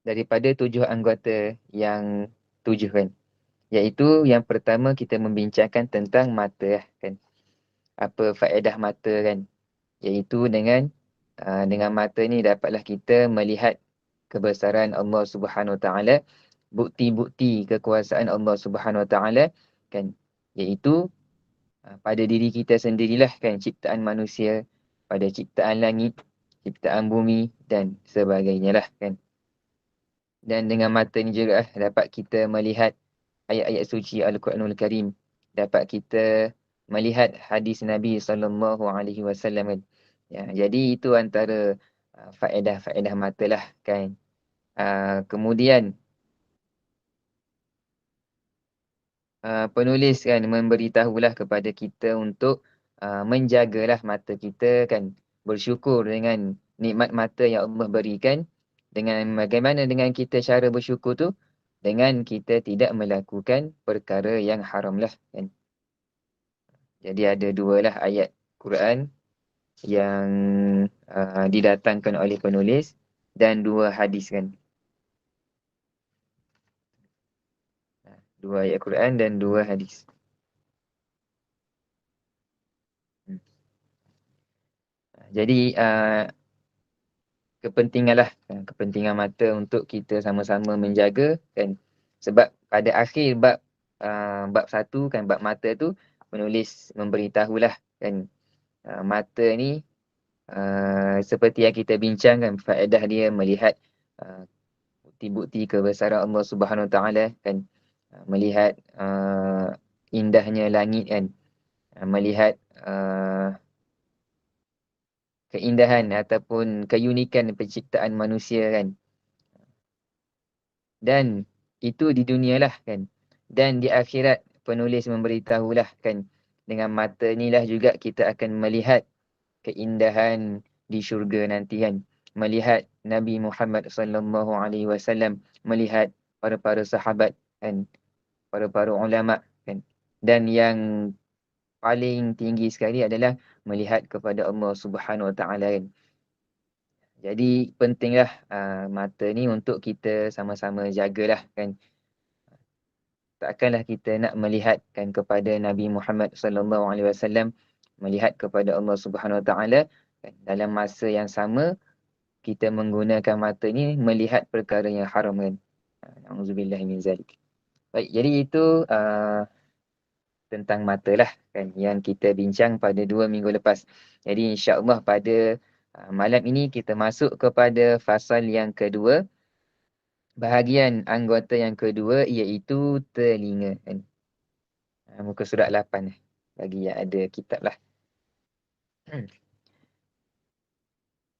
daripada 7 anggota yang 7 kan. Iaitu yang pertama kita membincangkan tentang mata kan. Apa faedah mata kan. Iaitu dengan mata ni dapatlah kita melihat kebesaran Allah Subhanahu Wa Taala, bukti-bukti kekuasaan Allah Subhanahu Wa Taala kan. Iaitu pada diri kita sendirilah kan, ciptaan manusia, pada ciptaan langit, ciptaan bumi dan sebagainya lah kan. Dan dengan mata ni juga dapat kita melihat ayat-ayat suci Al-Quranul Karim, dapat kita melihat hadis Nabi SAW kan. Ya, jadi itu antara faedah-faedah mata lah kan. Kemudian penulis kan memberitahulah kepada kita untuk menjagalah mata kita kan, bersyukur dengan nikmat mata yang Allah berikan. Dengan bagaimana dengan kita cara bersyukur tu? Dengan kita tidak melakukan perkara yang haram lah kan. Jadi ada dua lah ayat Quran yang didatangkan oleh penulis dan dua hadis kan. Dua ayat Quran dan dua hadis. Jadi kepentingan mata untuk kita sama-sama menjaga kan. Sebab pada akhir bab 1 kan, bab mata tu penulis memberitahulah kan, mata ni seperti yang kita bincangkan, faedah dia melihat bukti-bukti kebesaran Allah Subhanahu Wa Taala kan, melihat indahnya langit kan, melihat keindahan ataupun keunikan penciptaan manusia kan. Dan itu di dunia lah kan. Dan di akhirat penulis memberitahulah kan, dengan mata ni lah juga kita akan melihat keindahan di syurga nanti kan. Melihat Nabi Muhammad SAW, melihat para-para sahabat kan, para-para ulama kan. Dan yang paling tinggi sekali adalah melihat kepada Allah Subhanahu Wa Taala kan. Jadi pentinglah mata ni untuk kita sama-sama jagalah kan. Takkanlah kita nak melihatkan kepada Nabi Muhammad SAW, melihat kepada Allah Subhanahu Wa Taala kan, dalam masa yang sama kita menggunakan mata ni melihat perkara yang haram kan. Auzubillah min zalik. Baik, jadi itu tentang mata lah kan yang kita bincang pada 2 minggu lepas. Jadi insya-Allah pada malam ini kita masuk kepada fasal yang kedua. Bahagian anggota yang kedua iaitu telinga kan. Muka surat 8 bagi yang ada kitab lah.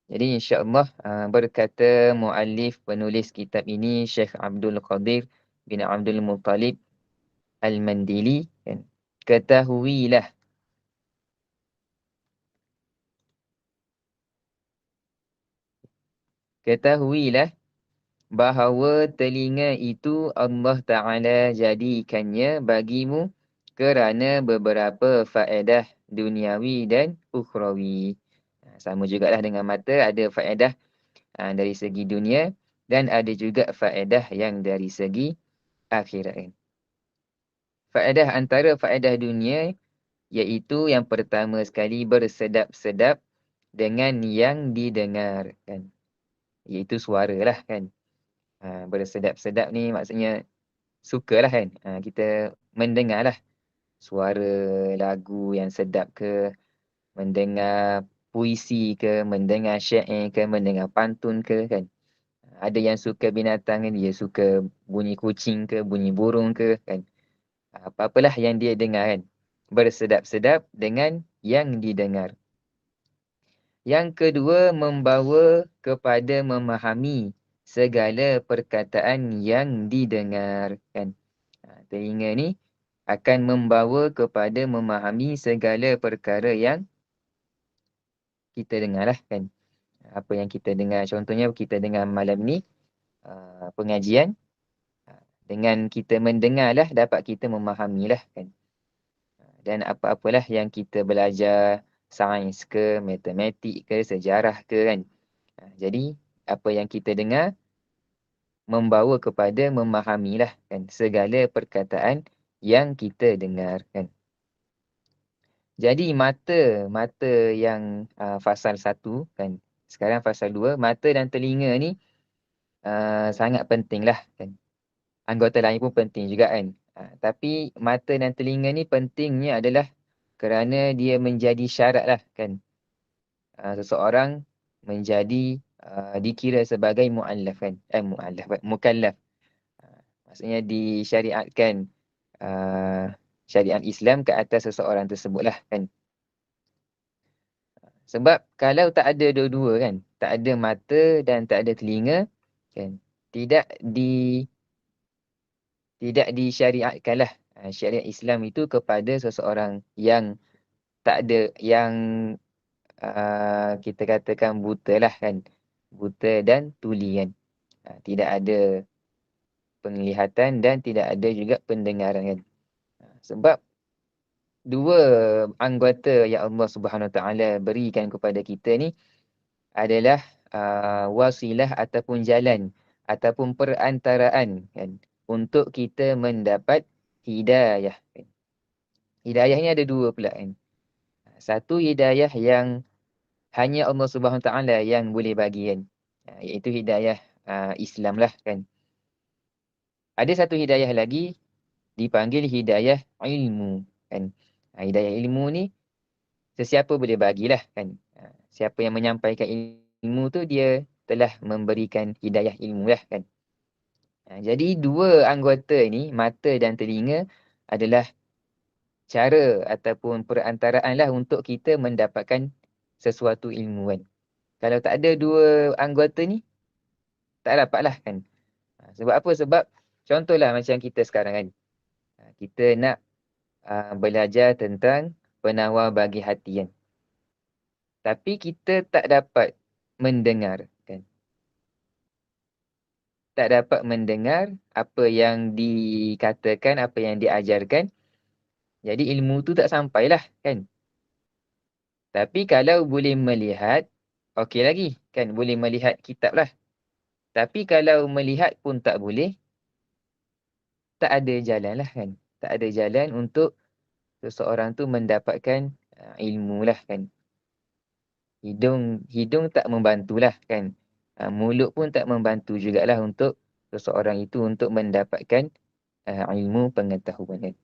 Jadi insya-Allah berkata muallif penulis kitab ini Syekh Abdul Qadir bin Abdul Muttalib Al-Mandili kan. Ketahuilah bahawa telinga itu Allah Ta'ala jadikannya bagimu kerana beberapa faedah duniawi dan ukhrawi. Sama jugalah dengan mata, ada faedah dari segi dunia dan ada juga faedah yang dari segi akhirat. Faedah antara faedah dunia iaitu yang pertama sekali bersedap-sedap dengan yang didengar kan. Iaitu suara lah kan. Bersedap-sedap ni maksudnya sukalah kan. Kita mendengar lah suara lagu yang sedap ke, mendengar puisi ke, mendengar syair ke, mendengar pantun ke kan. Ada yang suka binatang kan, dia suka bunyi kucing ke, bunyi burung ke kan. Apa-apalah yang dia dengar kan. Bersedap-sedap dengan yang didengar. Yang kedua, membawa kepada memahami segala perkataan yang didengar kan. Telinga ni akan membawa kepada memahami segala perkara yang kita dengar lah kan. Apa yang kita dengar, contohnya kita dengar malam ni pengajian. Dengan kita mendengar dapat kita memahami lah kan. Dan apa-apalah yang kita belajar sains ke, matematik ke, sejarah ke kan. Jadi apa yang kita dengar membawa kepada memahamilah kan segala perkataan yang kita dengar kan. Jadi mata yang fasal 1 kan. Sekarang fasal 2, mata dan telinga ni sangat pentinglah kan. Anggota lain pun penting juga kan. Tapi mata dan telinga ni pentingnya adalah kerana dia menjadi syarat lah kan. Seseorang menjadi dikira sebagai mu'allaf kan. Mukallaf. Maksudnya disyariatkan syariat Islam ke atas seseorang tersebutlah kan. Sebab kalau tak ada dua-dua kan, tak ada mata dan tak ada telinga kan, tidak disyariatkanlah syariat Islam itu kepada seseorang yang tak ada, yang kita katakan buta lah kan, buta dan tuli kan. Tidak ada penglihatan dan tidak ada juga pendengaran kan. Sebab dua anggota yang Allah Subhanahu Wa Taala berikan kepada kita ni adalah wasilah ataupun jalan ataupun perantaraan kan untuk kita mendapat hidayah kan. Hidayah ni ada dua pula kan. Satu hidayah yang hanya Allah Subhanahu Taala yang boleh bagi kan. Iaitu hidayah Islam lah kan. Ada satu hidayah lagi dipanggil hidayah ilmu kan. Hidayah ilmu ni sesiapa boleh bagilah kan. Siapa yang menyampaikan ilmu tu dia telah memberikan hidayah ilmu lah kan. Jadi dua anggota ni, mata dan telinga, adalah cara ataupun perantaraan lah untuk kita mendapatkan sesuatu ilmu kan. Kalau tak ada dua anggota ni, tak dapat lah kan. Sebab apa? Sebab contohlah macam kita sekarang kan. Kita nak belajar tentang penawar bagi hati kan. Tapi kita tak dapat mendengar kan. Tak dapat mendengar apa yang dikatakan, apa yang diajarkan. Jadi ilmu tu tak sampailah kan. Tapi kalau boleh melihat, okey lagi kan, boleh melihat kitab lah. Tapi kalau melihat pun tak boleh, tak ada jalan lah kan. Tak ada jalan untuk seseorang tu mendapatkan ilmu lah kan. Hidung tak membantulah kan. Mulut pun tak membantu jugalah untuk seseorang itu untuk mendapatkan ilmu pengetahuan kan.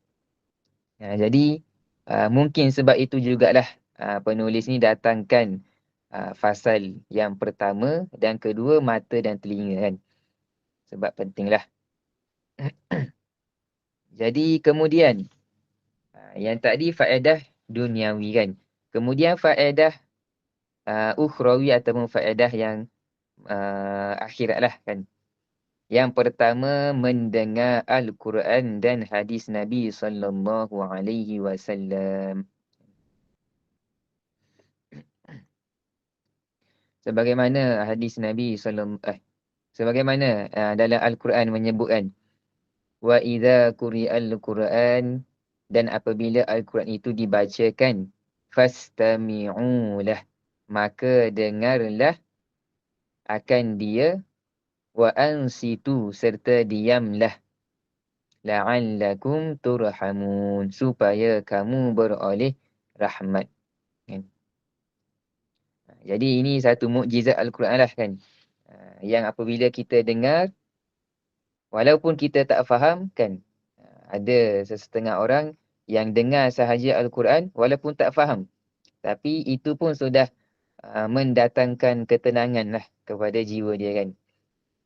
Jadi mungkin sebab itu jugalah penulis ni datangkan fasal yang pertama dan kedua mata dan telinga kan. Sebab pentinglah. Jadi kemudian yang tadi faedah duniawi kan. Kemudian faedah ukhrawi ataupun faedah yang akhirat lah kan. Yang pertama mendengar Al-Quran dan hadis Nabi sallallahu alaihi wasallam. Sebagaimana hadis Nabi sebagaimana dalam Al-Quran menyebutkan wa idza quri'al Quran, dan apabila Al-Quran itu dibacakan fastami'u lah, maka dengarlah akan dia, wa ansitu, serta diamlah, la'allakum turhamun, supaya kamu beroleh rahmat kan. Jadi ini satu mukjizat Al-Quran lah kan. Yang apabila kita dengar, walaupun kita tak faham kan, ada sesetengah orang yang dengar sahaja Al-Quran walaupun tak faham. Tapi itu pun sudah mendatangkan ketenangan lah kepada jiwa dia kan.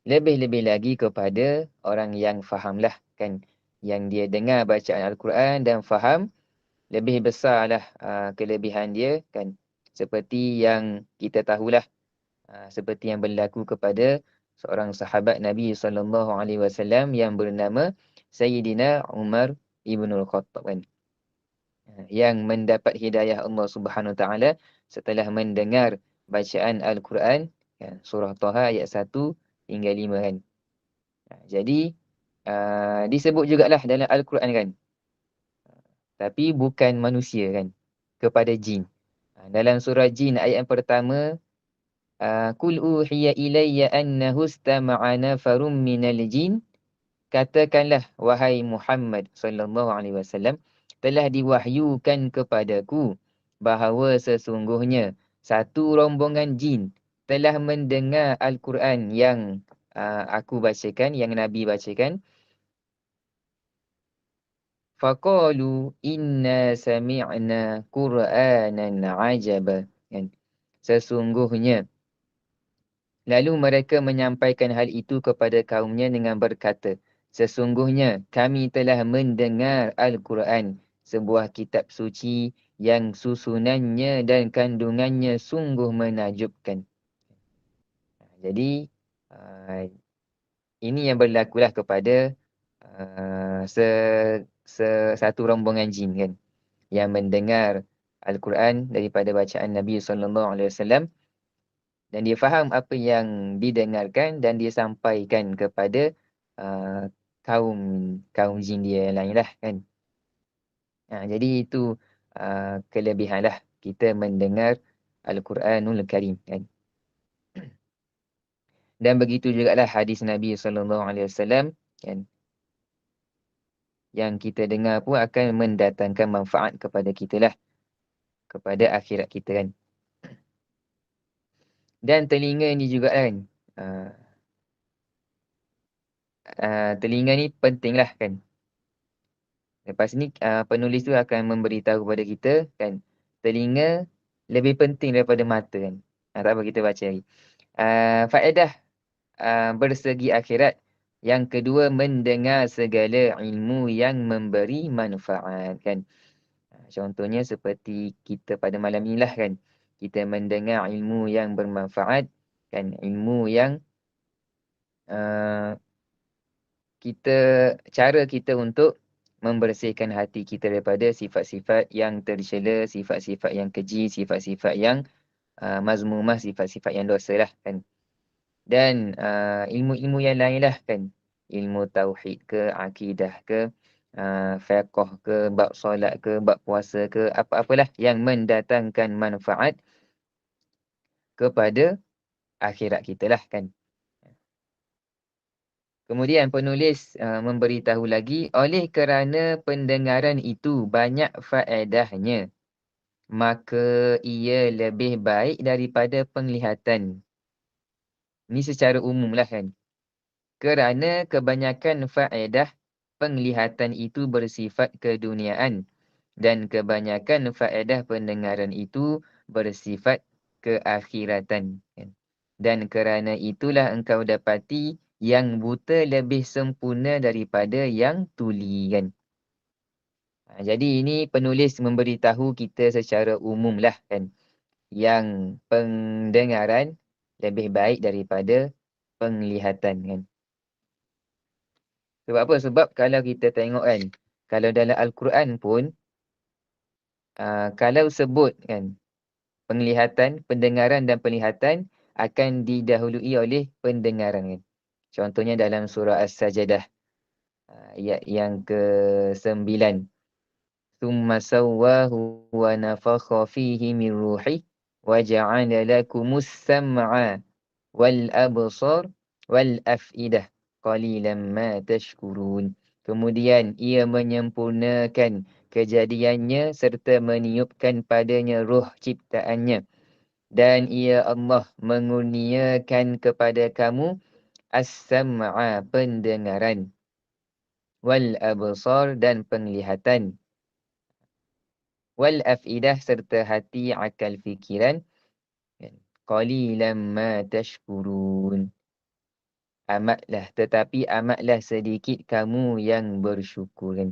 Lebih-lebih lagi kepada orang yang faham lah kan. Yang dia dengar bacaan Al-Quran dan faham, lebih besarlah kelebihan dia kan. Seperti yang kita tahulah, seperti yang berlaku kepada seorang sahabat Nabi SAW yang bernama Sayyidina Umar Ibnul Khattab kan. Yang mendapat hidayah Allah Subhanahu Taala setelah mendengar bacaan Al-Quran kan, surah Taha ayat 1 hingga 5 kan. Jadi disebut jugalah dalam Al-Quran kan. Tapi bukan manusia kan, kepada jin. Dalam surah Jin ayat yang pertama, Qul uhiya ilayya annahu istama'a nafarum minal jin. Katakanlah wahai Muhammad sallallahu alaihi wasallam, telah diwahyukan kepadaku bahawa sesungguhnya satu rombongan jin telah mendengar Al-Quran yang aku bacakan, yang Nabi bacakan. Faqalu inna sami'na Qur'anan ajaba. Kan? Sesungguhnya. Lalu mereka menyampaikan hal itu kepada kaumnya dengan berkata, sesungguhnya kami telah mendengar Al-Quran, sebuah kitab suci yang susunannya dan kandungannya sungguh menakjubkan. Jadi, uh, ini yang berlakulah kepada uh, se, satu rombongan jin kan, yang mendengar Al-Quran daripada bacaan Nabi SAW. Dan dia faham apa yang didengarkan dan dia sampaikan kepada uh, kaum kaum jin dia yang lain lah kan. Jadi itu kelebihan lah kita mendengar Al-Quranul Karim kan. Dan begitu jugalah hadis Nabi SAW kan, yang kita dengar pun akan mendatangkan manfaat kepada kita lah, kepada akhirat kita kan. Dan telinga ni juga kan, telinga ni penting lah kan. Lepas ni penulis tu akan memberitahu kepada kita kan, telinga lebih penting daripada mata kan. Tak apa, kita baca lagi. Faedah bersegi akhirat. Yang kedua, mendengar segala ilmu yang memberi manfaat kan. Contohnya seperti kita pada malam inilah kan. Kita mendengar ilmu yang bermanfaat kan, ilmu yang uh, cara kita untuk membersihkan hati kita daripada sifat-sifat yang tercela, sifat-sifat yang keji, sifat-sifat yang mazmumah, sifat-sifat yang dosa lah kan. Dan ilmu-ilmu yang lain lah kan. Ilmu tauhid ke, akidah ke, fiqh ke, bab solat ke, bab puasa ke, apa-apalah yang mendatangkan manfaat kepada akhirat kita lah kan. Kemudian penulis memberitahu lagi, oleh kerana pendengaran itu banyak faedahnya, maka ia lebih baik daripada penglihatan. Ini secara umum lah kan. Kerana kebanyakan faedah penglihatan itu bersifat keduniaan dan kebanyakan faedah pendengaran itu bersifat keakhiratan. Dan kerana itulah engkau dapati yang buta lebih sempurna daripada yang tuli kan. Jadi ini penulis memberitahu kita secara umum lah kan, yang pendengaran lebih baik daripada penglihatan kan. Sebab apa? Sebab kalau kita tengok kan, kalau dalam Al-Quran pun, kalau sebut kan, pendengaran dan penglihatan akan didahului oleh pendengaran kan. Contohnya dalam surah As-Sajadah, ayat yang ke-9. Thumma sawwahu wa nafakha fihi min ruhi wa ja'ala lakumus sam'a wal absar wal af'idah qalilan ma tashkurun. Kemudian ia menyempurnakan kejadiannya serta meniupkan padanya roh ciptaannya. Dan ia Allah mengurniakan kepada kamu as-sam'a, pendengaran, wal absar, dan penglihatan, wal afidah, serta hati, akal, fikiran. Qalilan ma tashkurun. Tetapi amatlah sedikit kamu yang bersyukur kan.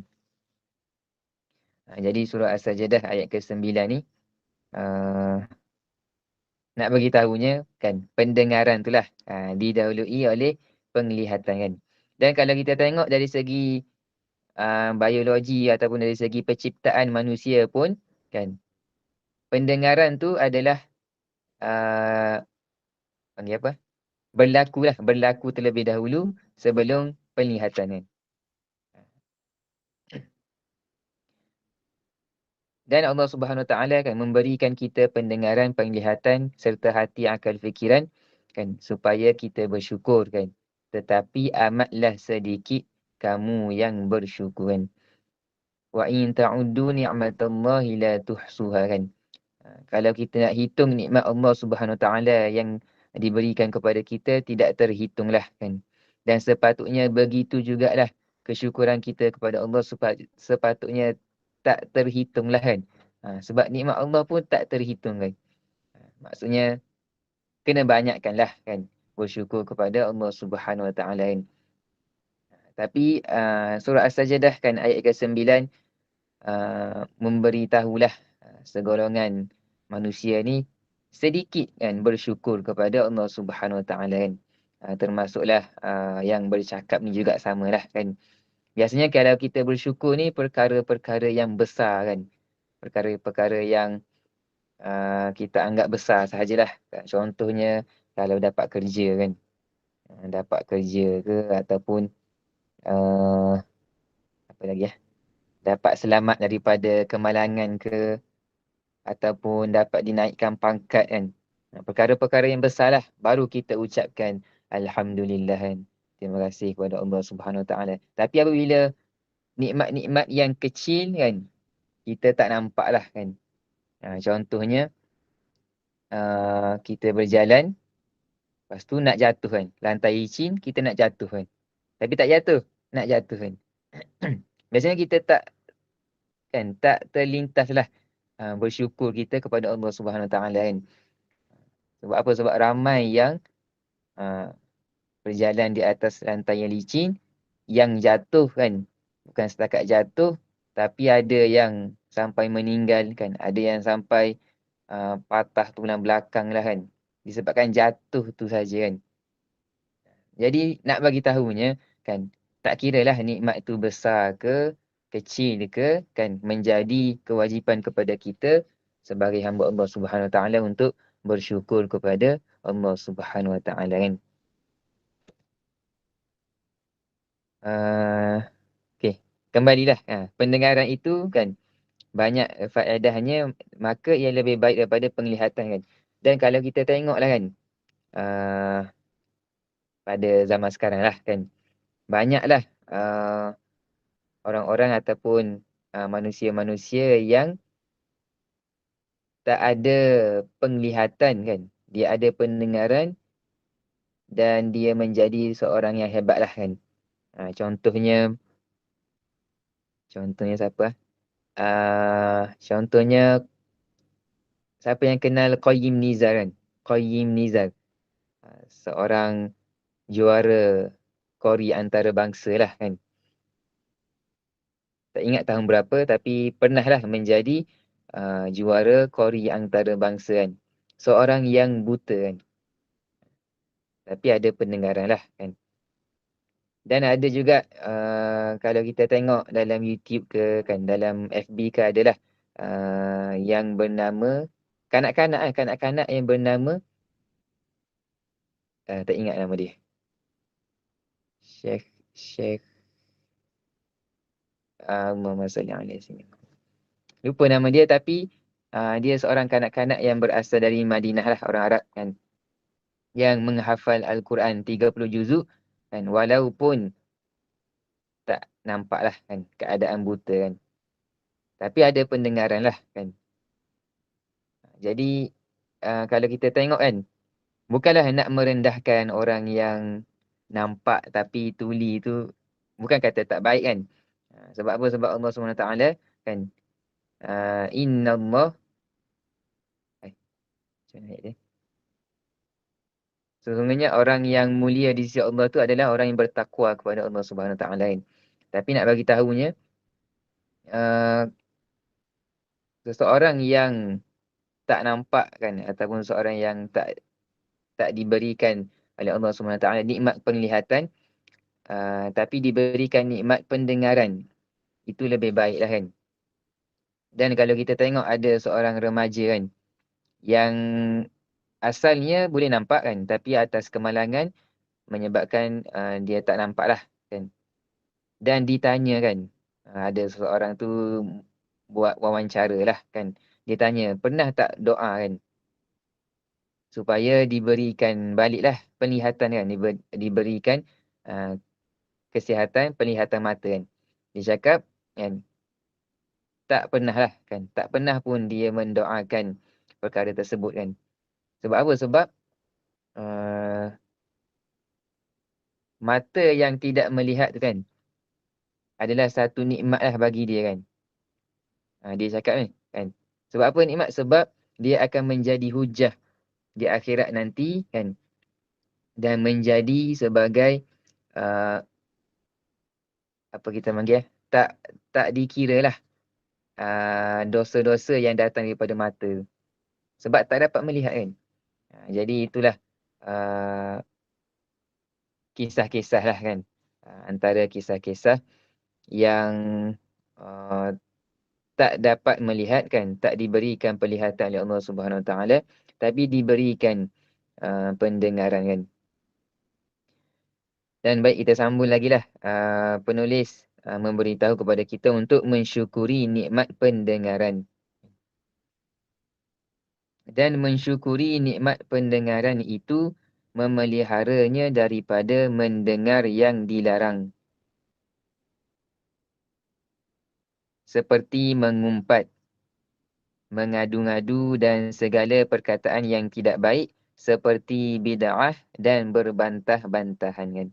Jadi surah As-Sajadah ayat ke-9 ni nak bagi tahunya kan, pendengaran itulah didahului oleh penglihatan kan. Dan kalau kita tengok dari segi biologi ataupun dari segi penciptaan manusia pun kan, pendengaran tu adalah panggil apa? Berlaku terlebih dahulu sebelum penglihatan kan. Dan Allah Subhanahu Wa Taala akan memberikan kita pendengaran, penglihatan serta hati, akal, fikiran kan, supaya kita bersyukur kan. Tetapi amatlah sedikit kamu yang bersyukur kan. Wa in ta'uddu ni'matallahi la tuhsuha kan. Kalau kita nak hitung nikmat Allah Subhanahu Wa Taala yang diberikan kepada kita, tidak terhitunglah kan. Dan sepatutnya begitu jugalah kesyukuran kita kepada Allah sepatutnya tak terhitunglah kan. Sebab nikmat Allah pun tak terhitung kan. Maksudnya kena banyakkanlah kan bersyukur kepada Allah Subhanahu Wa Taala kan. Tapi surah As-Sajdah kan ayat ke-9 memberitahulah segolongan manusia ni sedikit kan bersyukur kepada Allah Subhanahu Wa Taala kan. Termasuklah yang bercakap ni juga samalah kan. Biasanya kalau kita bersyukur ni perkara-perkara yang besar kan. Perkara-perkara yang kita anggap besar sahajalah. Contohnya kalau dapat kerja kan. Dapat kerja ke ataupun apa lagi ya? Dapat selamat daripada kemalangan ke ataupun dapat dinaikkan pangkat kan. Perkara-perkara yang besarlah baru kita ucapkan alhamdulillah kan. Terima kasih kepada Allah Subhanahu Wa Taala. Tapi apabila nikmat-nikmat yang kecil kan kita tak nampak lah kan. Contohnya kita berjalan lepas tu nak jatuh kan. Lantai licin kita nak jatuh kan. Tapi tak jatuh, nak jatuh kan. Biasanya kita tak terlintas lah bersyukur kita kepada Allah Subhanahu Wa Taala kan. Sebab apa? Sebab ramai yang berjalan di atas lantai yang licin, yang jatuh kan. Bukan setakat jatuh, tapi ada yang sampai meninggal kan. Ada yang sampai patah tulang belakang lah kan. Disebabkan jatuh tu saja kan. Jadi nak bagi tahunya kan, tak kiralah nikmat tu besar ke, kecil ke kan, menjadi kewajipan kepada kita sebagai hamba Allah Subhanahu Wa Taala untuk bersyukur kepada Allah Subhanahu Wa Taala kan. Okey, kembalilah. Pendengaran itu kan banyak faedahnya, maka ia lebih baik daripada penglihatan kan. Dan kalau kita tengoklah kan, uh, pada zaman sekarang lah kan, banyaklah orang-orang ataupun manusia-manusia yang tak ada penglihatan kan. Dia ada pendengaran dan dia menjadi seorang yang hebat lah kan. Contohnya siapa? Contohnya siapa yang kenal Qayyim Nizar kan? Qayyim Nizar. Seorang juara Qori antarabangsa lah kan. Tak ingat tahun berapa tapi pernahlah menjadi juara Qori antarabangsa kan. Seorang yang buta kan. Tapi ada pendengaran lah kan. Dan ada juga kalau kita tengok dalam YouTube ke kan, dalam FB ke adalah yang bernama kanak-kanak yang bernama tak ingat nama dia. Syekh Muhammad sallallahu alaihi wasallam. Lupa nama dia tapi dia seorang kanak-kanak yang berasal dari Madinah lah, orang Arab kan. Yang menghafal Al-Quran 30 juzuk kan, walaupun tak nampak lah kan, keadaan buta kan. Tapi ada pendengaran lah kan. Jadi kalau kita tengok kan, bukanlah nak merendahkan orang yang nampak tapi tuli tu, bukan kata tak baik kan. Sebab apa? Sebab Allah SWT kan, Inna Allah macam mana ayat dia? Sesungguhnya orang yang mulia di sisi Allah tu adalah orang yang bertakwa kepada Allah Subhanahu Wa Taala. Tapi nak bagi tahunya, seseorang yang tak nampak kan, ataupun seseorang yang tak diberikan oleh Allah Subhanahu Wa Taala nikmat penglihatan, tapi diberikan nikmat pendengaran, itu lebih baiklah kan. Dan kalau kita tengok ada seorang remaja kan, yang asalnya boleh nampak kan, tapi atas kemalangan menyebabkan dia tak nampak lah kan. Dan ditanya kan, ada seseorang tu buat wawancara lah kan. Dia tanya, pernah tak doa kan? Supaya diberikan baliklah penglihatan kan. Diberikan uh, kesihatan penglihatan mata kan. Dia cakap kan, tak pernah lah kan. Tak pernah pun dia mendoakan perkara tersebut kan. Sebab apa? Sebab mata yang tidak melihat tu kan adalah satu nikmat lah bagi dia kan. Dia cakap ni kan. Sebab apa nikmat? Sebab dia akan menjadi hujah di akhirat nanti kan. Dan menjadi sebagai uh, apa kita panggil tak dikira lah dosa-dosa yang datang daripada mata. Sebab tak dapat melihat kan. Jadi itulah uh, kisah-kisah lah kan. Antara kisah-kisah yang uh, tak dapat melihat kan, tak diberikan penglihatan oleh Allah Subhanahu Wa Taala, tapi diberikan pendengaran kan. Dan baik, kita sambung lagi lah. Penulis memberitahu kepada kita untuk mensyukuri nikmat pendengaran. Dan mensyukuri nikmat pendengaran itu memeliharanya daripada mendengar yang dilarang. Seperti mengumpat, mengadu-ngadu dan segala perkataan yang tidak baik seperti bid'ah dan berbantah-bantahan kan.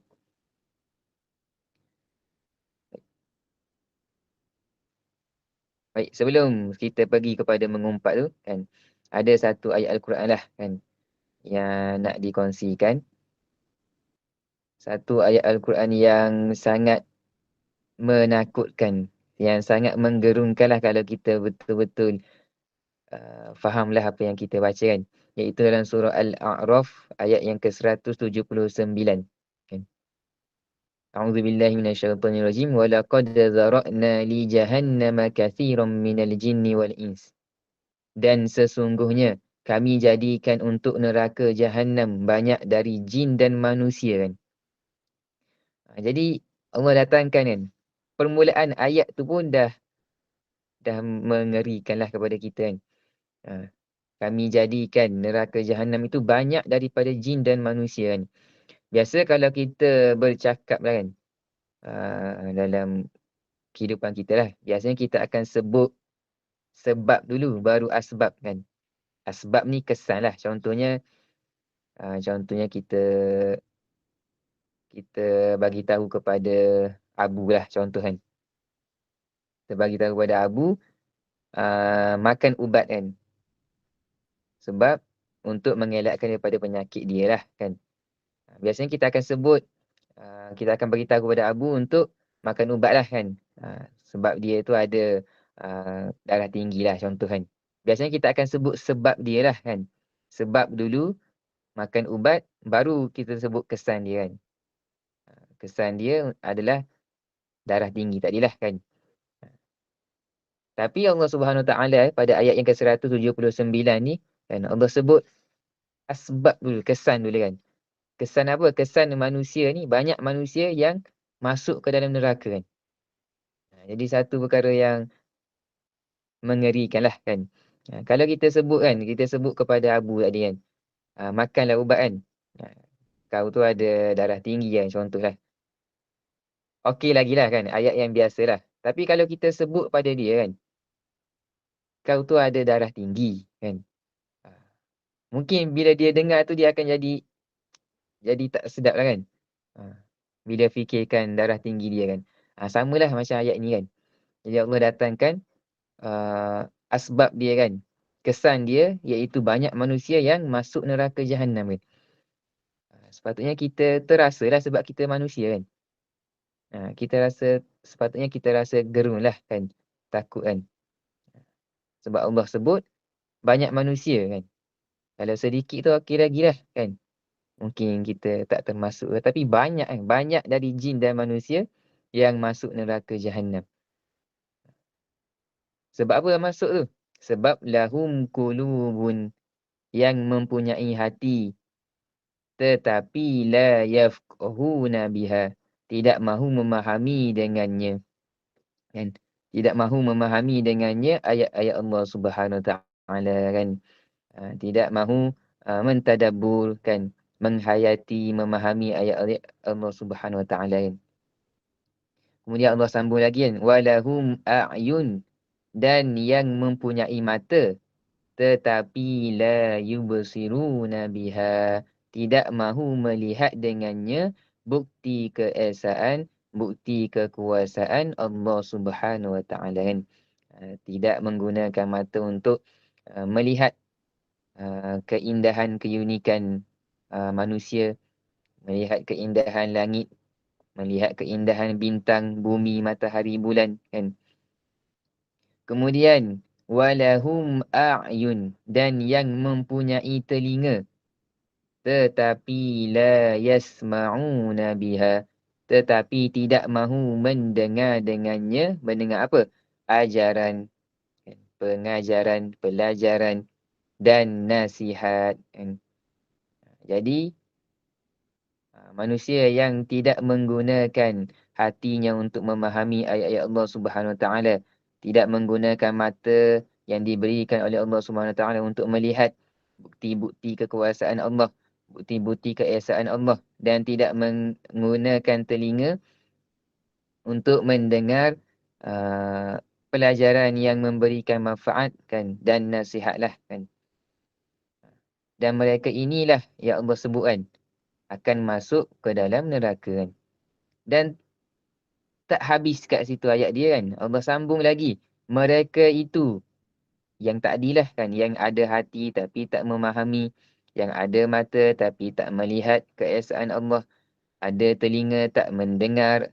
Baik, sebelum kita pergi kepada mengumpat tu kan, ada satu ayat Al-Quran lah kan yang nak dikongsikan. Satu ayat Al-Quran yang sangat menakutkan, yang sangat menggerunkan lah kalau kita betul-betul fahamlah apa yang kita baca kan. Iaitu dalam surah Al-A'raf ayat yang ke-179. Kan? A'udzu billahi minasyaitonir rajim wa laqad zara'na li jahannama katsiran minal jinni wal ins. Dan sesungguhnya kami jadikan untuk neraka Jahannam banyak dari jin dan manusia kan. Jadi Allah datangkan kan. Permulaan ayat tu pun dah mengerikanlah kepada kita kan. Ha, kami jadikan neraka Jahannam itu banyak daripada jin dan manusia kan. Biasa kalau kita bercakap lah kan. Dalam kehidupan kita lah. Biasanya kita akan sebut sebab dulu baru asbab kan. Asbab ni kesan lah. Contohnya kita bagi tahu kepada Abu lah contoh kan. Kita bagi tahu kepada Abu makan ubat kan. Sebab untuk mengelakkan daripada penyakit dia lah kan. Biasanya kita akan sebut, kita akan bagi tahu kepada Abu untuk makan ubat lah kan. Sebab dia tu ada darah tinggi lah contoh kan. Biasanya kita akan sebut sebab dia lah kan. Sebab dulu makan ubat baru kita sebut kesan dia kan. Kesan dia adalah darah tinggi tadilah kan. Tapi Allah Subhanahu Wa Taala pada ayat yang ke-179 ni kan Allah sebut asbab dulu, kesan dulu kan. Kesan apa? Kesan manusia ni banyak manusia yang masuk ke dalam neraka kan. Jadi satu perkara yang mengerikan lah kan. Kalau kita sebut kan, kita sebut kepada Abu tadi kan. Makanlah ubat kan. Kau tu ada darah tinggi kan contohlah. Okey lagi lah kan, ayat yang biasa lah. Tapi kalau kita sebut pada dia kan, kau tu ada darah tinggi kan. Mungkin bila dia dengar tu dia akan jadi tak sedap lah kan. Bila fikirkan darah tinggi dia kan. Samalah macam ayat ni kan. Jadi Allah datangkan asbab dia kan. Kesan dia iaitu banyak manusia yang masuk neraka Jahannam kan. Sepatutnya kita terasalah sebab kita manusia kan. Sepatutnya kita rasa gerun lah kan. Takut kan. Sebab Allah sebut banyak manusia kan. Kalau sedikit tu okey lagi lah kan. Mungkin kita tak termasuk. Tapi banyak kan. Banyak dari jin dan manusia yang masuk neraka Jahannam. Sebab apa masuk tu? Sebab lahum qulubun, yang mempunyai hati tetapi la yafqahuna biha, tidak mahu memahami dengannya. Kan? tidak mahu memahami dengannya ayat-ayat Allah Subhanahu Wa Taala kan. Tidak mahu mentadabbur kan, menghayati, memahami ayat-ayat Allah Subhanahu Wa Taala kan. Kemudian Allah sambung lagi kan, walahum a'yun, dan yang mempunyai mata tetapi la yubsiruna biha, tidak mahu melihat dengannya bukti keesaan, bukti kekuasaan Allah Subhanahu Wa Taala kan. Tidak menggunakan mata untuk melihat keindahan, keunikan manusia, melihat keindahan langit, melihat keindahan bintang, bumi, matahari, bulan kan. Kemudian walahum a'yun, dan yang mempunyai telinga tetapi la yasma'una biha, tetapi tidak mahu mendengar dengannya. Mendengar apa? Ajaran, pengajaran, pelajaran dan nasihat. Jadi manusia yang tidak menggunakan hatinya untuk memahami ayat-ayat Allah Subhanahu Wa Taala, tidak menggunakan mata yang diberikan oleh Allah Subhanahu Wa Taala untuk melihat bukti-bukti kekuasaan Allah, bukti-bukti keesaan Allah, dan tidak menggunakan telinga untuk mendengar pelajaran yang memberikan manfaat kan, dan nasihatlah kan. Dan mereka inilah yang Allah sebutkan akan masuk ke dalam neraka kan. Dan tak habis kat situ ayat dia kan. Allah sambung lagi. Mereka itu yang tak adilah kan, yang ada hati tapi tak memahami, yang ada mata tapi tak melihat keesaan Allah, ada telinga tak mendengar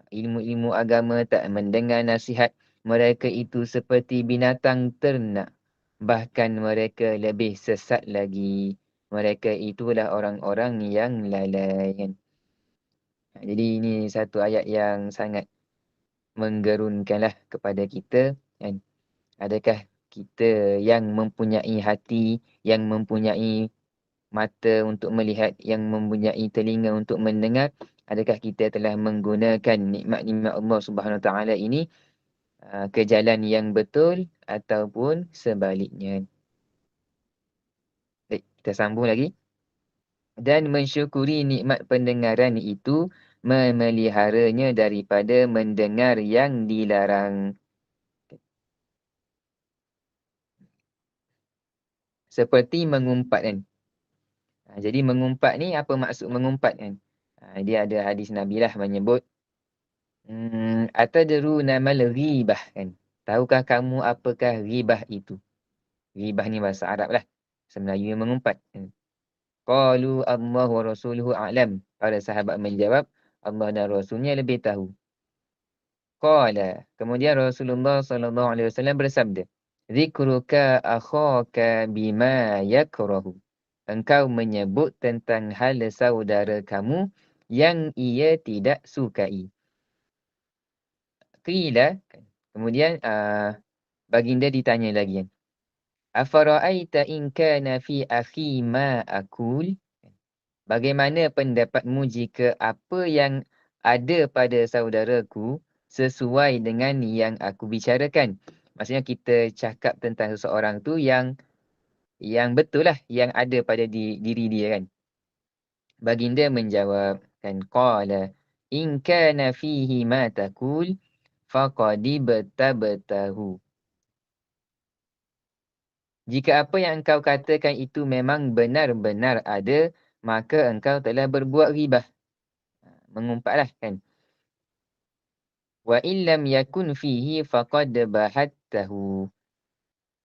ilmu-ilmu agama, tak mendengar nasihat. Mereka itu seperti binatang ternak, bahkan mereka lebih sesat lagi. Mereka itulah orang-orang yang lalai kan. Jadi ini satu ayat yang sangat menggerunkanlah kepada kita kan. Adakah kita yang mempunyai hati, yang mempunyai mata untuk melihat, yang mempunyai telinga untuk mendengar, adakah kita telah menggunakan nikmat-nikmat Allah Subhanahu Taala ini ke jalan yang betul ataupun sebaliknya? Baik, kita sambung lagi. Dan mensyukuri nikmat pendengaran itu, memeliharanya daripada mendengar yang dilarang. Seperti mengumpat kan. Jadi mengumpat ni, apa maksud mengumpat kan? Dia ada hadis Nabi lah menyebut, atadruna mal ghibah kan. Tahukah kamu apakah ghibah itu? Ghibah ni bahasa Arab lah. Bahasa Melayu yang mengumpat. Qalu Allah wa rasuluhu a'lam. Para sahabat menjawab, Allah dan Rasulnya lebih tahu. Qala, kemudian Rasulullah SAW bersabda, Zikruka akhaka bima yakrahu. Engkau menyebut tentang hal saudara kamu yang ia tidak sukai. Qila, kemudian baginda ditanya lagi kan. Afara'aita in kana fi akhi ma aqul? Bagaimana pendapatmu jika apa yang ada pada saudaraku sesuai dengan yang aku bicarakan? Maksudnya kita cakap tentang seseorang tu yang betul lah, yang ada pada diri dia kan. Baginda menjawab kan, qala in kana fihi ma taqul faqad batabtahu. Jika apa yang engkau katakan itu memang benar-benar ada, maka engkau telah berbuat ghibah. Mengumpatlah kan. Wa illam yakun fihi faqad bahattahu.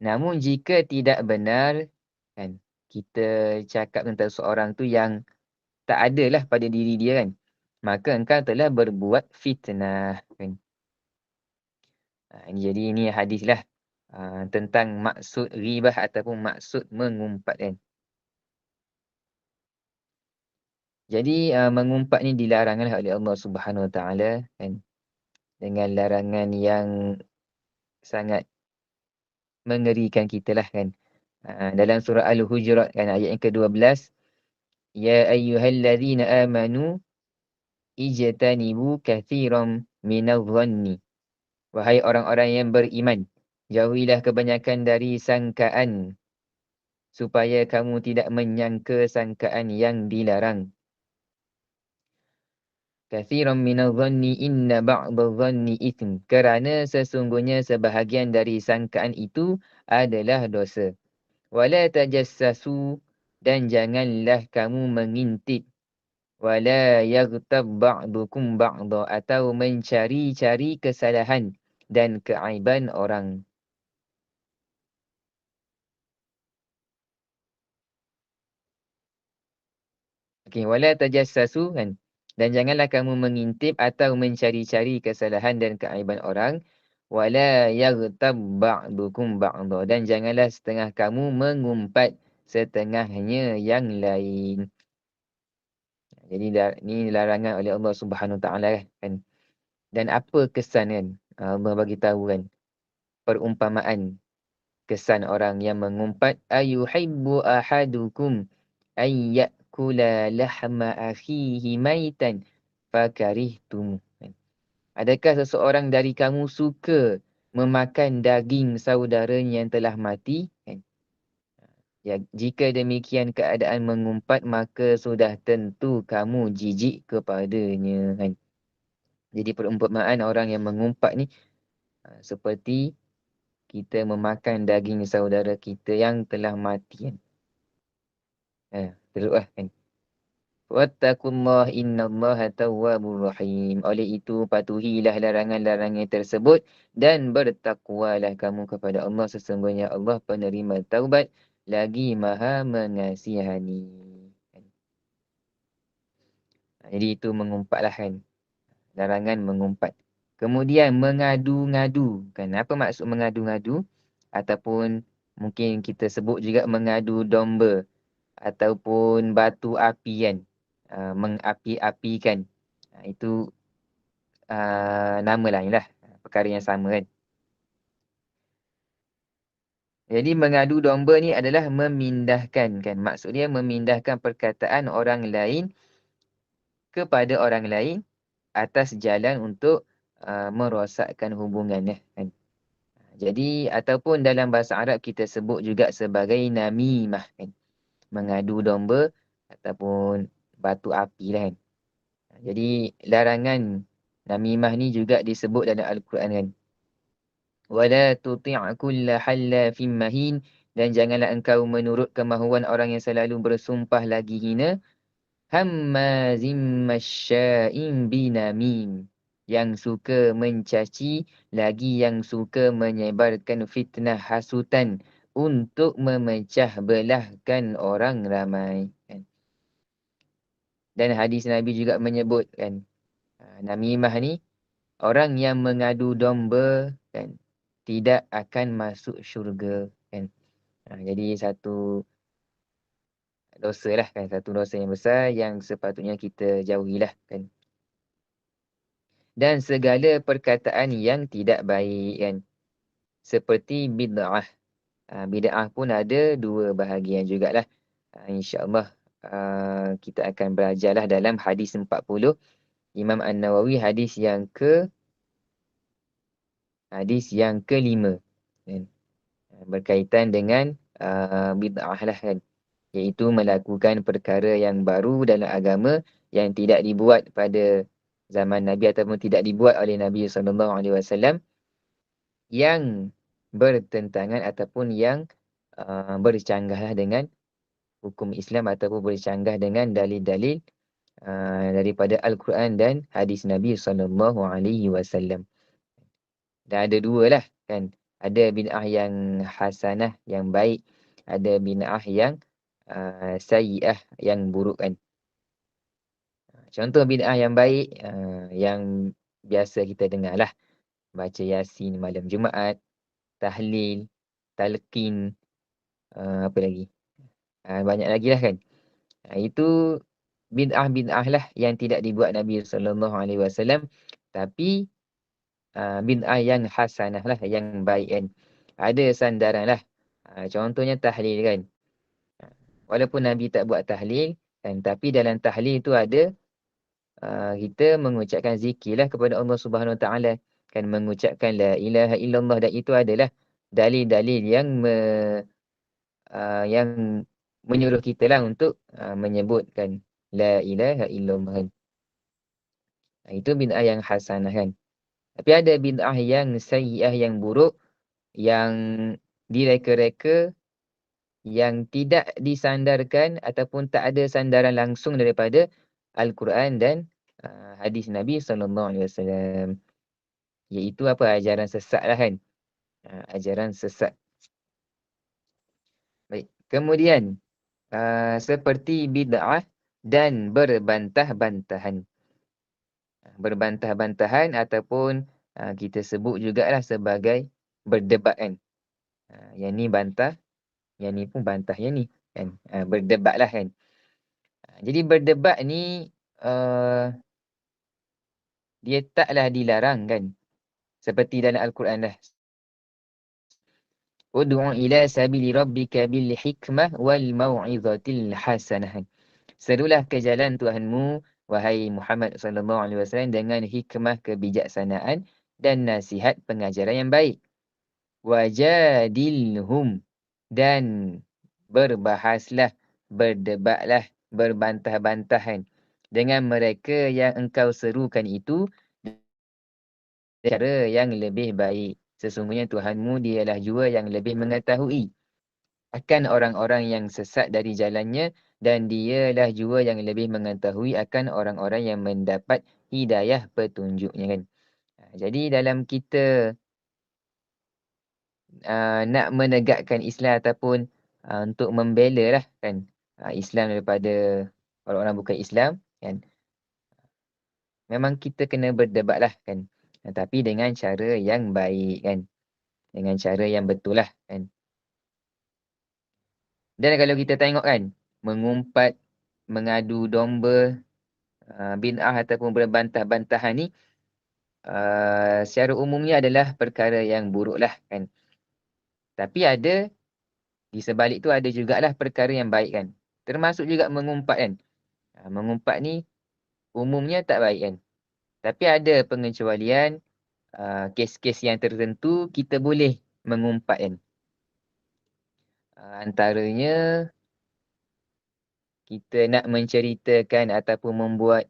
Namun jika tidak benar kan, kita cakap tentang seorang tu yang tak adalah pada diri dia kan, maka engkau telah berbuat fitnah kan. Jadi ini hadislah tentang maksud ghibah ataupun maksud mengumpat kan. Jadi mengumpat ni dilaranglah oleh Allah Subhanahu Wa Taala kan, dengan larangan yang sangat mengerikan kita lah kan. Dalam surah Al-Hujurat kan, ayat yang ke-12, ya ayyuhallazina amanu ijtanibu kathiran minadh-dhanni. Wahai orang-orang yang beriman, jauhilah kebanyakan dari sangkaan, supaya kamu tidak menyangka sangkaan yang dilarang. Kathiran minadh-dhanni inna ba'dadh-dhanni itsm. Kerana sesungguhnya sebahagian dari sangkaan itu adalah dosa. Wala tajassasu, dan janganlah kamu mengintip. Wala yaghtab ba'dukum ba'dha, atau mencari-cari kesalahan dan keaiban orang. Okey, wala tajassasu kan. Dan janganlah kamu mengintip atau mencari-cari kesalahan dan keaiban orang. Wala yaghtab ba'dukum ba'dha, dan janganlah setengah kamu mengumpat setengahnya yang lain. Jadi ni larangan oleh Allah Subhanahu Wa Taala kan. Dan apa kesan kan? Allah bagi tahu kan. Perumpamaan kesan orang yang mengumpat, ayuhibbu ahadukum ay ya'kula lahma akhihi maitan fakarihtum. Adakah seseorang dari kamu suka memakan daging saudaranya yang telah mati? Ya, jika demikian keadaan mengumpat, maka sudah tentu kamu jijik kepadanya. Jadi perumpamaan orang yang mengumpat ni seperti kita memakan daging saudara kita yang telah mati. Teruk kan. Wattaqullah innallaha tawwabur rahim. Oleh itu patuhilah larangan-larangan tersebut dan bertakwalah kamu kepada Allah, sesungguhnya Allah penerima taubat lagi Maha mengasihani. Jadi itu mengumpatlah kan. Larangan mengumpat. Kemudian mengadu-ngadu. Kan apa maksud mengadu-ngadu? Ataupun mungkin kita sebut juga mengadu domba ataupun batu api kan. Mengapi-apikan. Itu nama lain lah. Perkara yang sama kan. Jadi mengadu domba ni adalah memindahkan kan. Maksudnya memindahkan perkataan orang lain kepada orang lain atas jalan untuk merosakkan hubungannya kan. Jadi ataupun dalam bahasa Arab kita sebut juga sebagai namimah kan. Mengadu domba ataupun batu api lah kan. Jadi larangan namimah ni juga disebut dalam Al-Quran kan. Wala tuti' kulla hallafin mahin, dan janganlah engkau menurut kemahuan orang yang selalu bersumpah lagi hina, hammazim masya'in binamim, yang suka mencaci lagi yang suka menyebarkan fitnah hasutan untuk memecah belahkan orang ramai kan. Dan hadis Nabi juga menyebut kan, namimah ni orang yang mengadu domba kan tidak akan masuk syurga kan. Jadi satu dosa lah kan, satu dosa yang besar yang sepatutnya kita jauhilah kan. Dan segala perkataan yang tidak baik kan, seperti bid'ah. Bid'ah pun ada dua bahagian jugalah. InsyaAllah kita akan belajarlah dalam hadis 40 Imam An-Nawawi, hadis yang kelima kan? Berkaitan dengan bid'ah lah kan, iaitu melakukan perkara yang baru dalam agama yang tidak dibuat pada zaman Nabi ataupun tidak dibuat oleh Nabi SAW, yang bertentangan ataupun yang bercanggah dengan hukum Islam ataupun bercanggah dengan dalil-dalil daripada Al-Quran dan hadis Nabi SAW. Dan ada dua lah kan. Ada bid'ah yang hasanah, yang baik. Ada bid'ah yang sayyi'ah, yang buruk kan. Contoh bid'ah yang baik, yang biasa kita dengar lah. Baca Yasin malam Jumaat, tahlil, talqin, apa lagi? Banyak lagi lah kan. Itu bid'ah-bid'ah lah yang tidak dibuat Nabi SAW. Tapi bid'ah yang hasanah lah, yang baik kan. Ada sandaran lah. Contohnya tahlil kan. Walaupun Nabi tak buat tahlil kan, tapi dalam tahlil tu ada kita mengucapkan zikir lah kepada Allah Subhanahu Wa Taala. kan mengucapkan la ilaha illallah, dan itu adalah dalil-dalil yang menyuruh kita lah untuk menyebutkan la ilaha illallah. Itu bid'ah yang hasanah kan. Tapi ada bid'ah yang sayyi'ah, yang buruk, yang direka-reka, yang tidak disandarkan ataupun tak ada sandaran langsung daripada Al-Quran dan hadis Nabi SAW. Iaitu apa? Ajaran sesat lah kan. Ajaran sesat. Baik. Kemudian, seperti bid'ah dan berbantah-bantahan. Berbantah-bantahan ataupun kita sebut jugalah sebagai berdebat kan. Yang ni bantah, yang ni pun bantah yang ni kan. Berdebat lah kan. Jadi berdebat ni dia taklah dilarang kan. Seperti dalam Al-Quran dah. Ud'u ila sabili rabbika bil hikmah wal mau'izatil hasanah. Serulah ke jalan Tuhanmu, wahai Muhammad sallallahu alaihi wasallam, dengan hikmah, kebijaksanaan dan nasihat pengajaran yang baik. Wajadilhum, dan berbahaslah, berdebatlah, berbantah-bantahan dengan mereka yang engkau serukan itu cara yang lebih baik. Sesungguhnya Tuhanmu dialah jua yang lebih mengetahui akan orang-orang yang sesat dari jalannya, dan dialah jua yang lebih mengetahui akan orang-orang yang mendapat hidayah petunjuknya kan. Jadi dalam kita nak menegakkan Islam ataupun untuk membela lah kan Islam daripada orang-orang bukan Islam kan, memang kita kena berdebat lah kan, tapi dengan cara yang baik kan, dengan cara yang betul lah kan. Dan kalau kita tengok kan, mengumpat, mengadu domba, bid'ah ataupun berbantah-bantahan ni secara umumnya adalah perkara yang buruk lah kan. Tapi ada, di sebalik tu ada jugalah perkara yang baik kan. Termasuk juga mengumpat kan. Mengumpat ni umumnya tak baik kan. Tapi ada pengecualian, kes-kes yang tertentu kita boleh mengumpat kan. Antaranya kita nak menceritakan ataupun membuat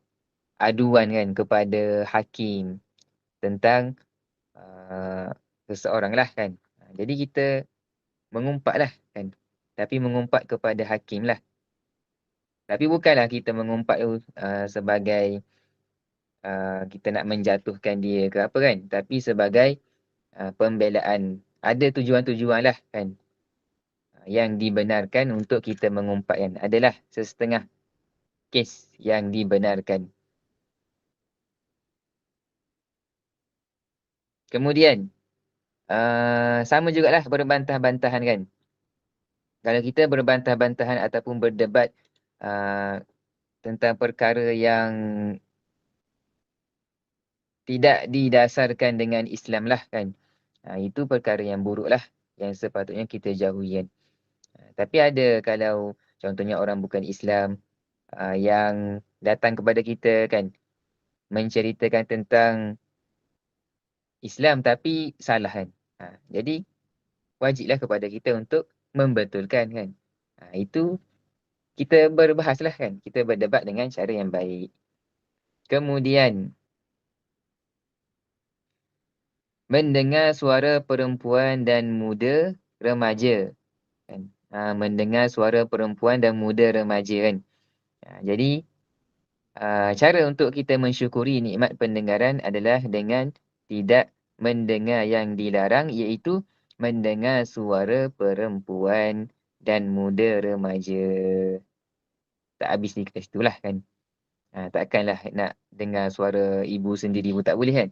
aduan kan kepada hakim tentang seseorang lah kan. Jadi kita mengumpat lah kan. Tapi mengumpat kepada hakim lah. Tapi bukanlah kita mengumpat sebagai kita nak menjatuhkan dia ke apa kan. Tapi sebagai pembelaan. Ada tujuan-tujuan lah kan. Yang dibenarkan untuk kita mengumpat kan. Adalah sesetengah kes yang dibenarkan. Kemudian, sama jugalah berbantah-bantahan kan. Kalau kita berbantah-bantahan ataupun berdebat tentang perkara yang tidak didasarkan dengan Islam lah kan. Itu perkara yang buruk lah, yang sepatutnya kita jauhi kan. Tapi ada kalau contohnya orang bukan Islam yang datang kepada kita kan, menceritakan tentang Islam tapi salah kan. Jadi wajiblah kepada kita untuk membetulkan kan. Itu kita berbahas lah kan. Kita berdebat dengan cara yang baik. Kemudian, mendengar suara perempuan dan muda remaja. Kan? Mendengar suara perempuan dan muda remaja kan. Jadi, cara untuk kita mensyukuri nikmat pendengaran adalah dengan tidak mendengar yang dilarang, iaitu mendengar suara perempuan dan muda remaja. Tak habis di kat situlah kan. Takkanlah nak dengar suara ibu sendiri pun tak boleh kan.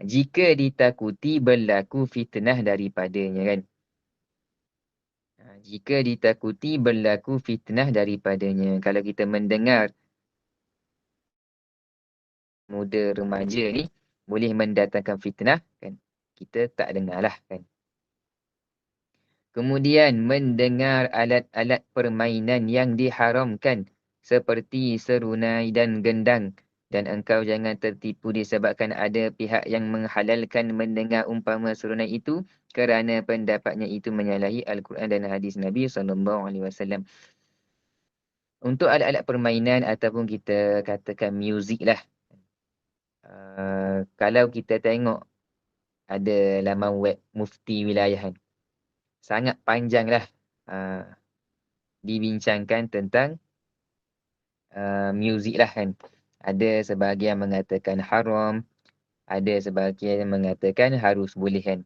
Jika ditakuti berlaku fitnah daripadanya kan. Jika ditakuti berlaku fitnah daripadanya. Kalau kita mendengar muda remaja ni boleh mendatangkan fitnah kan, kita tak dengarlah kan. Kemudian mendengar alat-alat permainan yang diharamkan seperti serunai dan gendang Dan engkau jangan tertipu disebabkan ada pihak yang menghalalkan mendengar umpama serunan itu kerana pendapatnya itu menyalahi Al-Quran dan hadis Nabi SAW. Untuk alat-alat permainan ataupun kita katakan muzik lah. Kalau kita tengok ada laman web Mufti Wilayah kan, sangat panjang lah dibincangkan tentang muzik lah kan. Ada sebahagian mengatakan haram, ada sebahagian mengatakan harus boleh kan.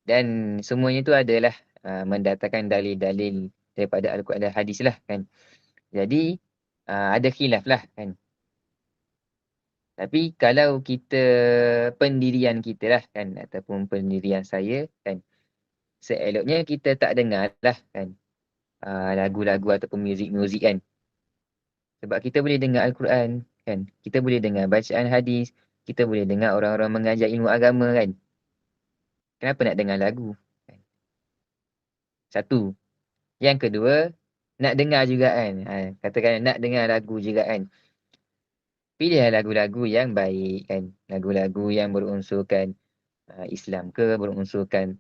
Dan semuanya tu adalah mendatangkan dalil-dalil daripada Al-Quran dan hadis lah kan. Jadi ada khilaf lah kan. Tapi kalau kita pendirian kita lah kan, ataupun pendirian saya kan, seeloknya kita tak dengar lah kan lagu-lagu ataupun muzik-muzik kan. Sebab kita boleh dengar Al-Quran kan, kita boleh dengar bacaan hadis, kita boleh dengar orang-orang mengajar ilmu agama kan. Kenapa nak dengar lagu? Satu. Yang kedua, nak dengar juga kan. Katakan nak dengar lagu juga kan. Pilih lagu-lagu yang baik kan. Lagu-lagu yang berunsurkan Islam ke, berunsurkan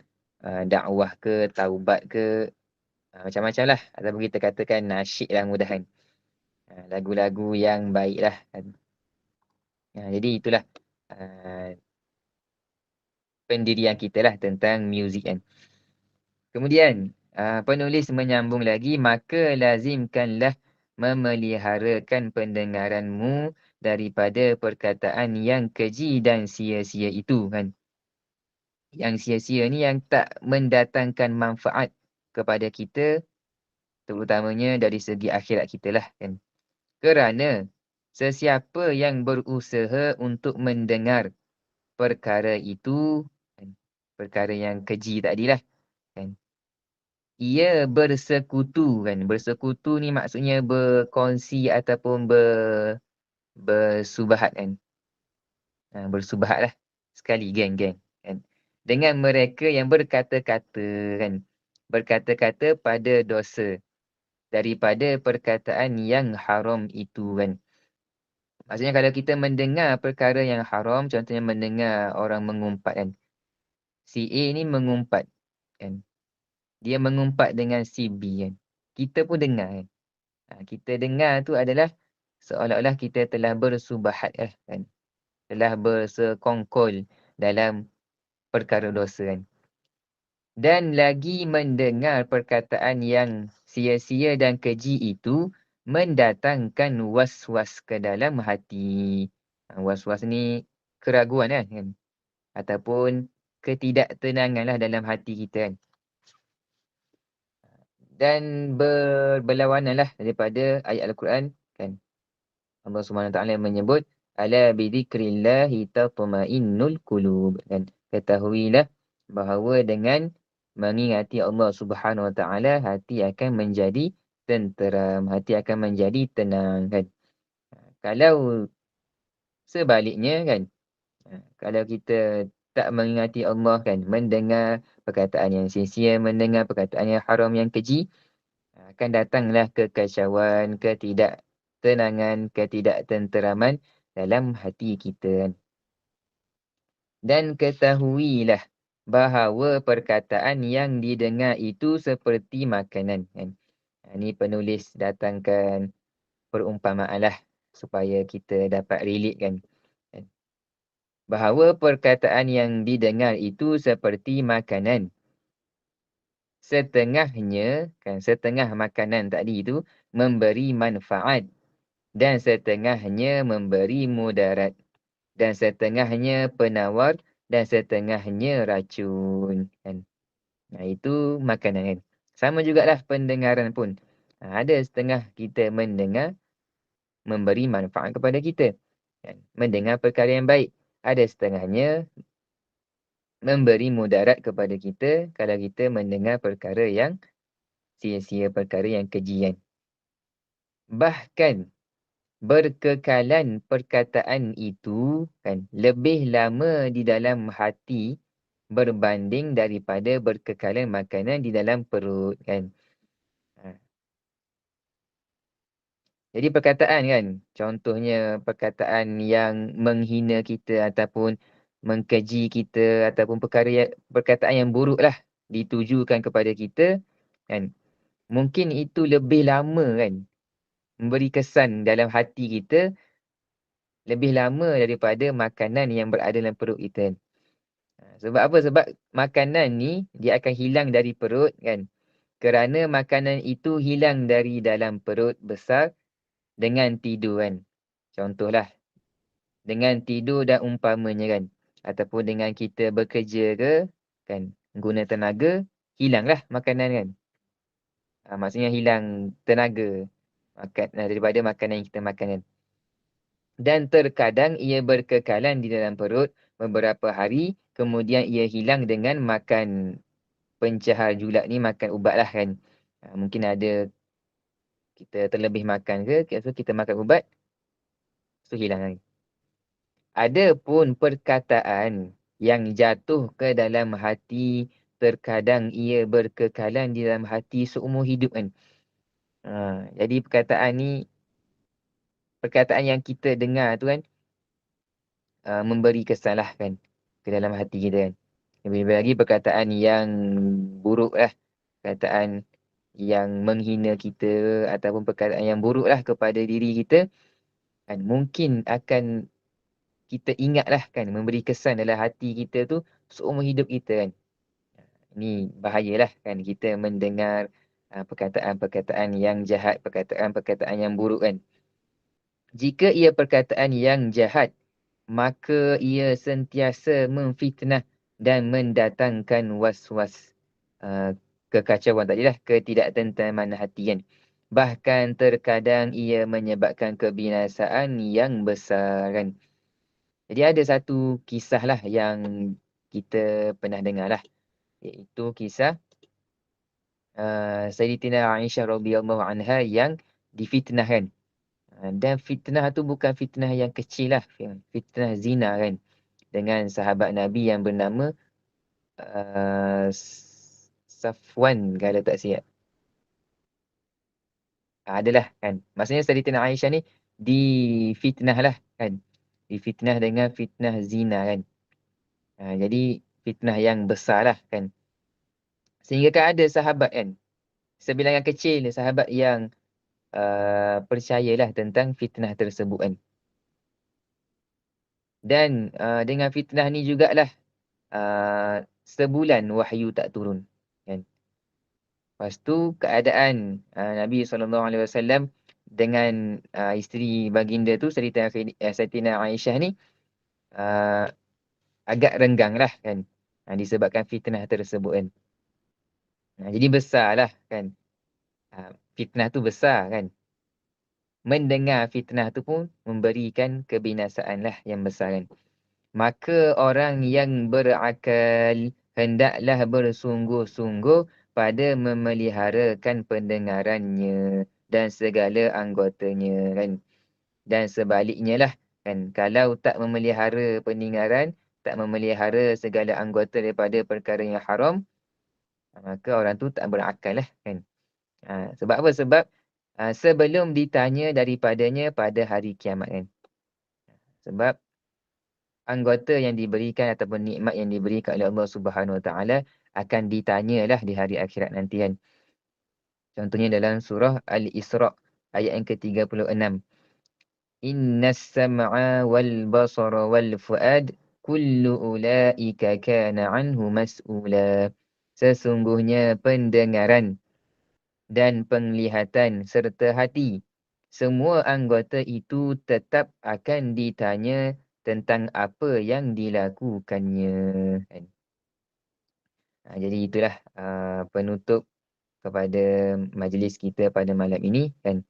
dakwah ke, taubat ke, macam-macam lah. Ataupun kita katakan nasyid lah mudahan. Lagu-lagu yang baik lah kan. Jadi itulah pendirian kita lah tentang muzik kan. Kemudian penulis menyambung lagi, maka lazimkanlah memeliharakan pendengaranmu daripada perkataan yang keji dan sia-sia itu kan. Yang sia-sia ni yang tak mendatangkan manfaat kepada kita, terutamanya dari segi akhirat kita lah kan. Kerana sesiapa yang berusaha untuk mendengar perkara itu, kan, perkara yang keji tadilah kan, ia bersekutu kan. Bersekutu ni maksudnya berkongsi ataupun bersubahat kan. Bersubahat lah. Sekali geng-geng kan. Dengan mereka yang berkata-kata kan. Berkata-kata pada dosa. Daripada perkataan yang haram itu kan. Maksudnya kalau kita mendengar perkara yang haram, contohnya mendengar orang mengumpat kan. Si A ni mengumpat kan. Dia mengumpat dengan si B kan. Kita pun dengar kan. Kita dengar tu adalah seolah-olah kita telah bersubahat kan. Telah bersekongkol dalam perkara dosa kan. Dan lagi mendengar perkataan yang sia-sia dan keji itu mendatangkan was-was ke dalam hati. Was-was ni keraguan kan. Ataupun ketidaktenangan lah dalam hati kita kan. Dan berlawanan lah daripada ayat Al-Quran kan. Allah SWT menyebut ala bidzikrillahi tatma'innul qulub kan. Ketahuilah bahawa dengan mengingati Allah Subhanahu Wa Taala hati akan menjadi tenteram, hati akan menjadi tenang kan. Kalau sebaliknya kan, kalau kita tak mengingati Allah kan, mendengar perkataan yang sia-sia, mendengar perkataan yang haram, yang keji, akan datanglah kekacauan, ketidaktenangan, ketidaktenteraman dalam hati kita kan. Dan ketahuilah bahawa perkataan yang didengar itu seperti makanan kan. Ini penulis datangkan perumpamaan lah supaya kita dapat relate kan. Bahawa perkataan yang didengar itu seperti makanan. Setengahnya kan, setengah makanan tadi itu memberi manfaat dan setengahnya memberi mudarat dan setengahnya penawar dan setengahnya racun kan. Itu makanan kan. Sama jugalah pendengaran pun. Ada setengah kita mendengar memberi manfaat kepada kita kan. Mendengar perkara yang baik. Ada setengahnya memberi mudarat kepada kita kalau kita mendengar perkara yang sia-sia, perkara yang keji kan. Bahkan berkekalan perkataan itu kan lebih lama di dalam hati berbanding daripada berkekalan makanan di dalam perut kan. Jadi perkataan kan, contohnya perkataan yang menghina kita ataupun mengkeji kita ataupun perkataan yang buruk lah ditujukan kepada kita kan. Mungkin itu lebih lama kan memberi kesan dalam hati kita lebih lama daripada makanan yang berada dalam perut kita kan. Sebab apa? Sebab makanan ni dia akan hilang dari perut kan. Kerana makanan itu hilang dari dalam perut besar dengan tidur kan. Contohlah, dengan tidur dan umpamanya kan. Ataupun dengan kita bekerja ke, kan, guna tenaga, hilanglah makanan kan. Maksudnya hilang tenaga daripada makanan yang kita makan kan. Dan terkadang ia berkekalan di dalam perut beberapa hari, kemudian ia hilang dengan makan pencahar julat ni, makan ubat lah kan. Mungkin ada kita terlebih makan ke, so kita makan ubat, so hilang kan. Ada pun perkataan yang jatuh ke dalam hati, terkadang ia berkekalan di dalam hati seumur hidup kan. Jadi perkataan yang kita dengar tu kan, memberi kesan lah kan ke dalam hati kita kan. Lebih lagi perkataan yang buruk lah, perkataan yang menghina kita ataupun perkataan yang buruk lah kepada diri kita kan, mungkin akan kita ingat lah kan, memberi kesan dalam hati kita tu seumur hidup kita kan. Ini bahayalah kan kita mendengar perkataan-perkataan yang jahat, perkataan-perkataan yang buruk kan. Jika ia perkataan yang jahat, maka ia sentiasa memfitnah dan mendatangkan was-was, kekacauan tadilah, ketidaktentraman hati kan. Bahkan terkadang ia menyebabkan kebinasaan yang besar kan. Jadi ada satu kisah lah yang kita pernah dengar lah, iaitu kisah Sayyidatina Aisyah radhiyallahu anha yang difitnah kan. Dan fitnah tu bukan fitnah yang kecil lah, fitnah zina kan, dengan sahabat Nabi yang bernama Safwan kalau tak silap. Adalah kan. Maksudnya Sayyidatina Aisyah ni difitnah lah kan. Difitnah dengan fitnah zina kan. Jadi fitnah yang besar lah kan. Sehingga kan ada sahabat kan, sebilangan kecil sahabat yang percayalah tentang fitnah tersebut kan. Dan dengan fitnah ni jugalah sebulan wahyu tak turun kan. Lepas tu keadaan Nabi SAW dengan isteri baginda tu, Sayyidatina Aisyah ni agak renggang lah kan, disebabkan fitnah tersebut kan. Jadi besarlah kan, fitnah tu besar kan. Mendengar fitnah tu pun memberikan kebinasaan lah yang besar kan. Maka orang yang berakal hendaklah bersungguh-sungguh pada memeliharakan pendengarannya dan segala anggotanya kan. Dan sebaliknya lah kan, kalau tak memelihara pendengaran, tak memelihara segala anggota daripada perkara yang haram, maka orang tu tak berakal lah kan. Sebab apa? Sebab sebelum ditanya daripadanya pada hari kiamat kan. Sebab anggota yang diberikan ataupun nikmat yang diberikan oleh Allah Subhanahu Wa Taala akan ditanyalah di hari akhirat nanti kan. Contohnya dalam surah Al-Isra ayat yang ke-36. Innas sam'a wal basara wal fuad kullu ulaika kana anhu mas'ula. Sesungguhnya pendengaran dan penglihatan serta hati, semua anggota itu tetap akan ditanya tentang apa yang dilakukannya. Kan? Jadi itulah penutup kepada majlis kita pada malam ini kan.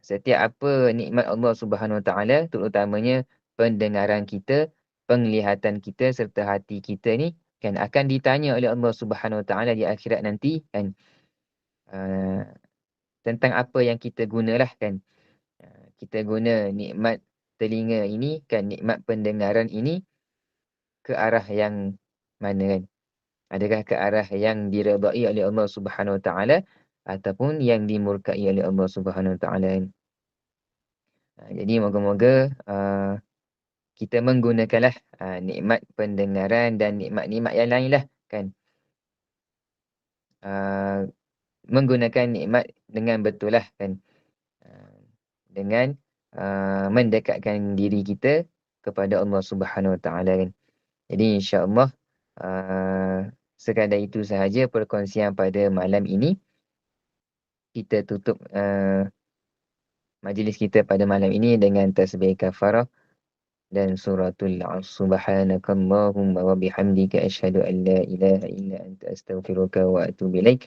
Setiap apa nikmat Allah Subhanahu Wa Taala, terutamanya pendengaran kita, penglihatan kita serta hati kita ni kan akan ditanya oleh Allah Subhanahu Wa Taala di akhirat nanti kan. Tentang apa yang kita gunalah kan. Kita guna nikmat telinga ini kan, nikmat pendengaran ini ke arah yang mana kan? Adakah ke arah yang diredai oleh Allah Subhanahu Wa Taala ataupun yang dimurkai oleh Allah Subhanahu Wa Taala kan? Jadi moga-moga kita menggunakanlah nikmat pendengaran dan nikmat-nikmat yang lain lah kan. Menggunakan nikmat dengan betul lah kan. Dengan mendekatkan diri kita kepada Allah Subhanahu Wa Taala kan. Jadi insya-Allah sekadar itu sahaja perkongsian pada malam ini. Kita tutup majlis kita pada malam ini dengan tasbih kafarah dan suratul subhanakallahumma wa bihamdika asyhadu an la ilaha illa anta astaghfiruka wa atubu ilaik.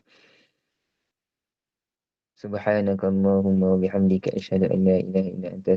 Subhanakallahumma wa bihamdika asyhadu an la ilaha illa anta